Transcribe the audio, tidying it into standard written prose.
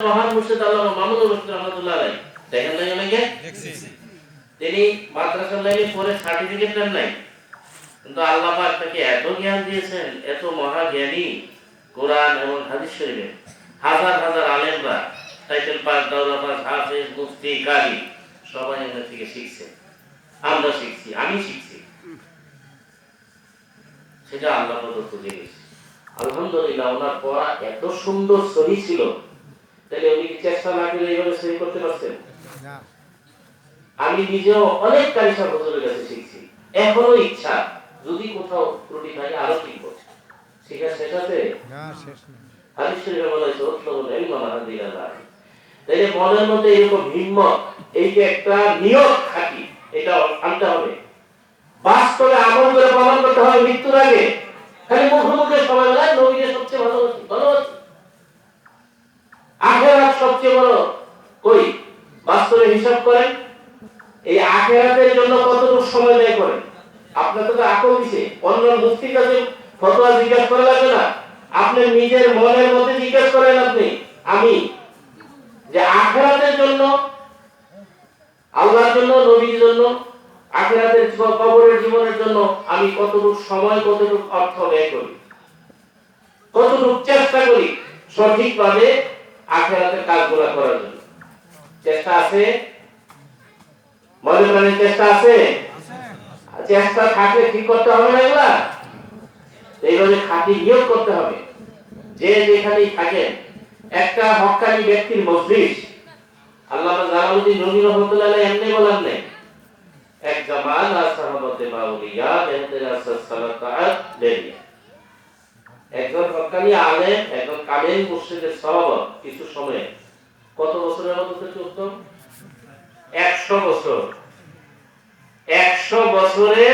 মহান মুর্শিদ আল্লামা মামুনুর রশিদ রাহমাতুল্লাহ আলাইহি দেখেন নাই অনেকে দেখছি তিনি মাদ্রাসা লাইনে পড়ে সার্টিফিকেট নেন নাই, কিন্তু আল্লাহ পাক তাকে এত জ্ঞান দিয়েছেন, এত মহা জ্ঞানী। কোরআন এবং হাদিস শরীফে হাজার হাজার আলেমরা টাইটেল পাস, দাওরা পাস, হাফেজ, মুফতি, কারি সবাই এখান থেকে শিখছে। আমরা শিখছি, আমি শিখছি, সেটা আল্লাহ প্রদত্ত জিনিস। আলহামদুলিল্লাহ, ওনার পড়া এত সুন্দর সহি ছিল, তাহলে উনি কি চেষ্টা না করে এইভাবে সহি করতে পারছেন? আমি নিজেও অনেক কারিশা হুজুরের কাছে শিখছি, এখনো ইচ্ছা যদি কোথাও ত্রুটি থাকে আরো শিখব। শিখার শেষ আছে? হাদিস শরীফে বলা হয়েছে উতলুবুল ইলমা মাহাদিরাল্লাহ। তাইলে মনের মধ্যে এরকম হিম্মত, এই যে একটা নিয়ত থাকি, এটা আনতে হবে। বাস্তবে আমল করে প্রমাণ করতে হবে মৃত্যুর আগে। খালি মুখে মুখে সবাই বলে নবীকে সবচেয়ে ভালোবাসি, ভালোবাসি, আখিরাত সবচেয়ে বড়। কই বাস্তবে হিসাব করেন, এই আখিরাতের জন্য কতটুকু সময় ব্যয় করেন? আপনার তো আকল দিছে, অন্য মুফতির কাছে ফতোয়া জিজ্ঞাসা করা লাগবে না, আপনি নিজের মনের মধ্যে জিজ্ঞাসা করেন আপনি, আমি যে আখিরাতের জন্য, আল্লাহর জন্য, নবীর জন্য, আখিরাতের কবরের জীবনের জন্য আমি কতটুকু সময়, কতটুকু অর্থ ব্যয় করি, কতটুকু চেষ্টা করি সঠিকভাবে আখিরাতের কাজগুলো করার জন্য। চেষ্টা আছে? মনে মনে চেষ্টা আছে? চেষ্টা থাকলে ঠিক করতে হবে না এগুলা? এইভাবে খাঁটি নিয়োগ করতে হবে। যে যেখানেই থাকেন, একটা হক্কানি ব্যক্তির মজলিস আল্লামা জালালউদ্দিন রুমি রাহমাতুল্লাহ আলাইহি এমনি বলেন নাই, এক জামানা সাহাবাতে মাউলিয়া ইহতিরাস সালাতাত দেরিয়া। একজন হক্কানি আলেম, একজন কামেল মুর্শিদের সহবত কিছু সময়ে কত বছরের মধ্যে চলতো? 100 বছর। 100 বছরে